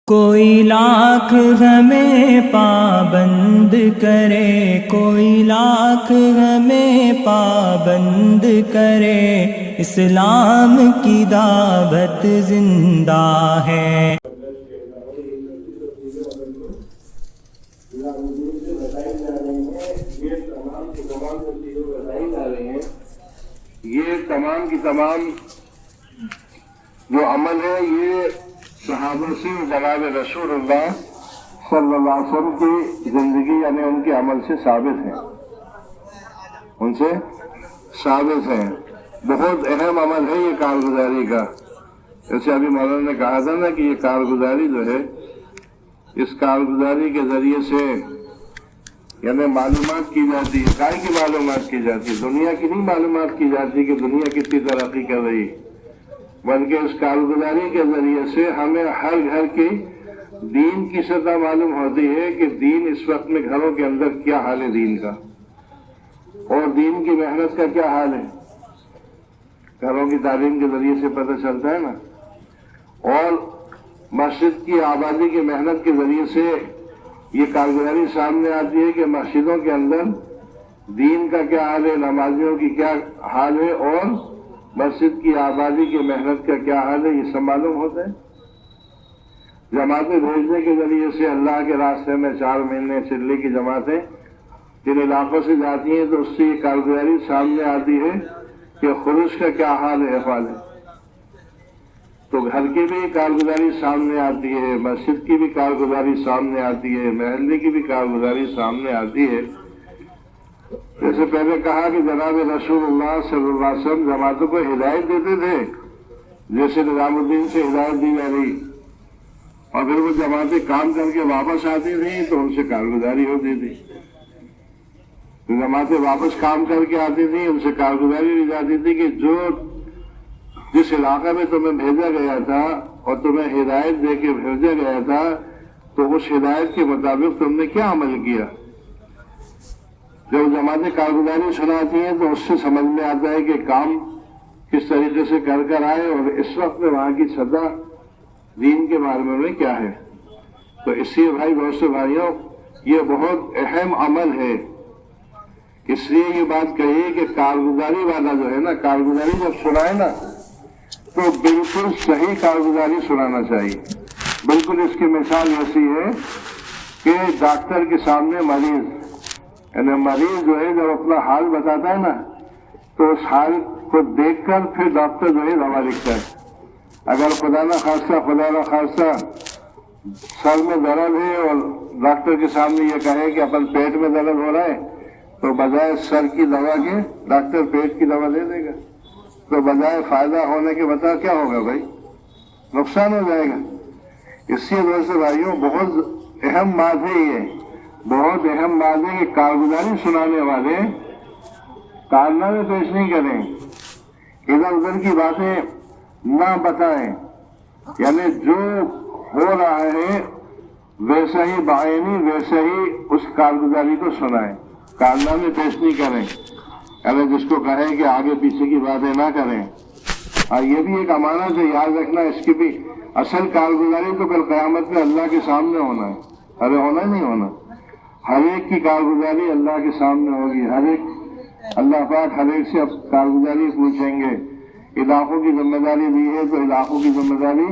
کوئی لاکھ ہمیں پابند کرے، کوئی لاکھ ہمیں پابند کرے، اسلام کی دعوت زندہ ہے۔ یہ تمام کی تمام جو عمل ہے یہ صحابہ سے جناب رسول اللہ صلی اللہ علیہ وسلم کی زندگی یعنی ان کے عمل سے ثابت ہے، ان سے ثابت ہے۔ بہت اہم عمل ہے یہ کارگزاری کا۔ جیسے ابھی مولانا نے کہا تھا نا کہ یہ کارگزاری جو ہے، اس کارگزاری کے ذریعے سے یعنی معلومات کی جاتی ہے۔ کائے کی معلومات کی جاتی ہے؟ دنیا کی نہیں معلومات کی جاتی کہ دنیا کتنی ترقی کر رہی، بلکہ اس کارگزاری کے ذریعے سے ہمیں ہر گھر کی دین کی سطح معلوم ہوتی ہے کہ دین اس وقت میں گھروں کے اندر کیا حال ہے دین کا، اور دین کی محنت کا کیا حال ہے، گھروں کی تعلیم کے ذریعے سے پتہ چلتا ہے نا۔ اور مسجد کی آبادی کی محنت کے ذریعے سے یہ کارگزاری سامنے آتی ہے کہ مسجدوں کے اندر دین کا کیا حال ہے، نمازیوں کی کیا حال ہے، اور مسجد کی آبادی کی محنت کا کیا حال ہے، یہ سب معلوم ہوتا ہے۔ جماعتیں بھیجنے کے ذریعے سے اللہ کے راستے میں 4 مہینے چلنے کی جماعتیں جن علاقوں سے جاتی ہیں تو اس سے یہ کارگزاری سامنے آتی ہے کہ خروج کا کیا حال ہے، احوال ہے۔ تو گھر کی بھی کارگزاری سامنے آتی ہے، مسجد کی بھی کارگزاری سامنے آتی ہے، محلے کی بھی کارگزاری سامنے آتی ہے۔ جیسے پہلے کہا کہ جناب رسول اللہ صلی اللہ علیہ وسلم جماعتوں کو ہدایت دیتے تھے، جیسے نظام الدین سے ہدایت دی جا رہی، اور پھر وہ جماعتیں کام کر کے واپس آتی تھیں تو ان سے کارگزاری ہوتی تھی۔ جماعتیں واپس کام کر کے آتی تھیں، ان سے کارگزاری دی جاتی تھی کہ جس علاقے میں تمہیں بھیجا گیا تھا اور تمہیں ہدایت دے کے بھیجا گیا تھا تو اس ہدایت کے مطابق تم نے کیا عمل کیا۔ جب جماعتیں کارگزاری سناتی ہیں تو اس سے سمجھ میں آتا ہے کہ کام کس طریقے سے کر آئے اور اس وقت میں وہاں کی سطح دین کے بارے میں کیا ہے۔ تو اس لیے بھائی بہت سے بھائیوں یہ بہت اہم عمل ہے، اس لیے یہ بات کہیے کہ کارگزاری والا جو ہے نا، کارگزاری جب سنائے نا تو بالکل صحیح کارگزاری سنانا چاہیے۔ بالکل اس کی مثال ایسی ہے کہ ڈاکٹر کے سامنے مریض، یعنی مریض جو ہے جب اپنا حال بتاتا ہے نا تو اس حال کو دیکھ کر پھر ڈاکٹر جو ہے دوا لکھتا ہے۔ اگر خدا نہ خواستہ سر میں درد ہے اور ڈاکٹر کے سامنے یہ کہے کہ اپن پیٹ میں درد ہو رہا ہے تو بجائے سر کی دوا کے ڈاکٹر پیٹ کی دوا دے دے گا، تو بجائے فائدہ ہونے کے بتا کیا ہوگا بھائی، نقصان ہو جائے گا۔ اسی وجہ سے بھائیوں بہت اہم بات ہے، یہ بہت اہم بات ہے کہ کارگزاری سنانے والے کارنامے پیش نہیں کریں، ادھر ادھر کی باتیں نہ بتائیں، یعنی جو ہو رہا ہے ویسا ہی بعینی ویسا ہی اس کارگزاری کو سنائیں، کارنامے پیش نہیں کریں، یعنی جس کو کہیں کہ آگے پیچھے کی باتیں نہ کریں۔ اور یہ بھی ایک امانت ہے، یاد رکھنا اس کی بھی اصل کارگزاری تو کل قیامت میں اللہ کے سامنے ہونا ہے، ارے ہونا نہیں ہونا، ہر ایک کی کارگزاری اللہ کے سامنے ہوگی، ہر ایک اللہ پاک ہر ایک سے اب کارگزاری پوچھیں گے۔ علاقوں کی ذمہ داری دی ہے تو علاقوں کی ذمہ داری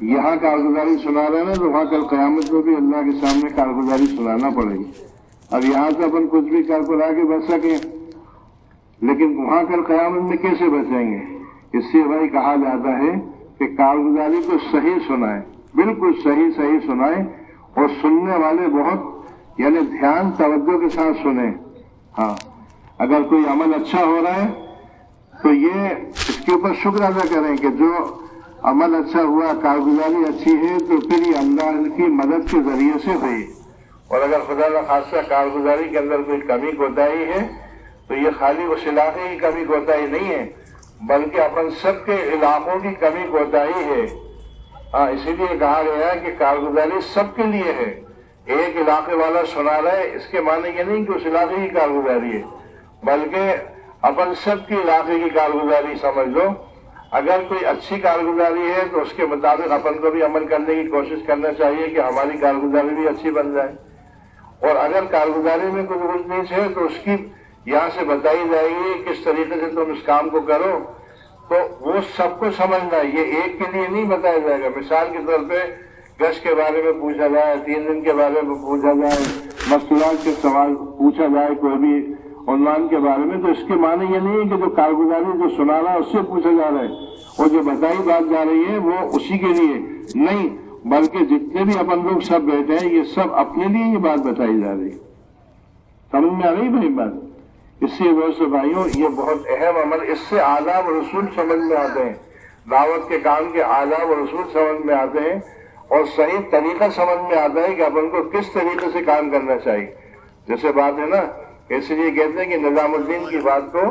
یہاں کارگزاری سنا رہے ہیں تو وہاں کل قیامت میں بھی اللہ کے سامنے کارگزاری سنانا پڑے گی۔ اب یہاں سے اپن کچھ بھی کر کر آگے بچ سکیں لیکن وہاں کل قیامت میں کیسے بچیں گے؟ اس سے بھائی کہا جاتا ہے کہ کارگزاری کو صحیح سنائیں، بالکل صحیح سنائیں، اور سننے والے بہت یعنی دھیان توجہ کے ساتھ سنیں۔ ہاں اگر کوئی عمل اچھا ہو رہا ہے تو یہ اس کے اوپر شکر ادا کریں کہ جو عمل اچھا ہوا، کارگزاری اچھی ہے تو پھر یہ اللہ کی مدد کے ذریعے سے ہوئی، اور اگر خدا نخواستہ کارگزاری کے اندر کوئی کمی کوتاہی ہے تو یہ خالی اس علاقے کی کمی کوتاہی نہیں ہے بلکہ اپن سب کے علاقوں کی کمی کوتاہی ہے۔ اسی لیے کہا گیا ہے کہ کارگزاری سب کے لیے ہے، ایک علاقے والا سنا رہا ہے اس کے معنی یہ نہیں کہ اس علاقے کی کارگزاری ہے، بلکہ اپن سب کے علاقے کی کارگزاری سمجھ لو۔ اگر کوئی اچھی کارگزاری ہے تو اس کے مطابق اپن کو بھی عمل کرنے کی کوشش کرنا چاہیے کہ ہماری کارگزاری بھی اچھی بن جائے، اور اگر کارگزاری میں کوئی گنجائش ہے تو اس کی یہاں سے بتائی جائے گی کس طریقے سے تم اس کام کو کرو، تو وہ سب کو سمجھنا ہے، یہ ایک کے لیے نہیں بتایا جائے گا۔ مثال کے طور پہ گش کے بارے میں پوچھا جائے، 3 دن کے بارے میں پوچھا جائے، مستورات کے سوال پوچھا جائے کوئی بھی عنوان کے بارے میں، تو اس کے معنی یہ نہیں ہے کہ جو کارگزاری جو سنا رہا ہے اس سے پوچھا جا رہا ہے اور جو بتائی بات جا رہی ہے وہ اسی کے لیے نہیں، بلکہ جتنے بھی اپن لوگ سب بیٹھے ہیں یہ سب اپنے لیے یہ بات بتائی جا رہی ہے۔ سمجھ میں آ رہی بھائی بات؟ اس سے دوست بھائیوں یہ بہت اہم عمل، اس سے آداب و رسول سمجھ میں آتے ہیں، دعوت کے کام کے آداب و رسول سمجھ میں آتے ہیں، اور صحیح طریقہ سمجھ میں آتا ہے کہ اپن کو کس طریقے سے کام کرنا چاہیے۔ جیسے بات ہے نا، اس لیے کہتے ہیں کہ نظام الدین کی بات کو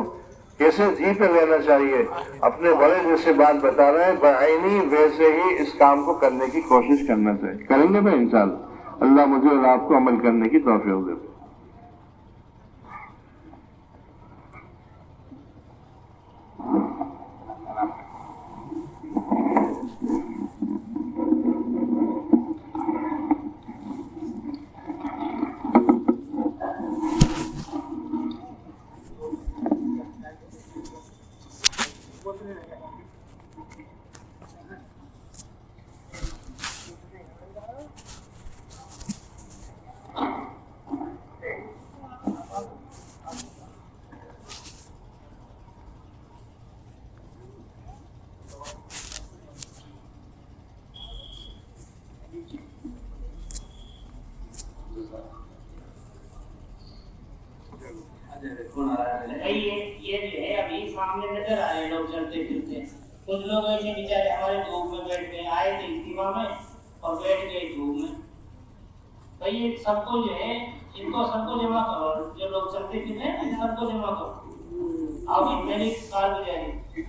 کیسے جی پہ لینا چاہیے، اپنے بڑے جیسے بات بتا رہے ہیں بعینی ویسے ہی اس کام کو کرنے کی کوشش کرنا چاہیے۔ کریں گے بھائی انشاءاللہ، اللہ مجھے اور آپ کو عمل کرنے کی توفیق دے۔ یہ جو ہے ابھی سامنے نظر آ رہے لوگ چلتے پھرتے، کچھ لوگ ایسے بیچارے ہمارے دھوپ میں بیٹھ گئے، آئے تھے اجتماع میں اور بیٹھ گئے دھوپ میں۔ بھائی یہ سب کو جو ہے ان کو سب کو جمع کرو، جو لوگ چلتے پھرتے ہیں ان سب کو جمع کرو، اب میری کارگزاری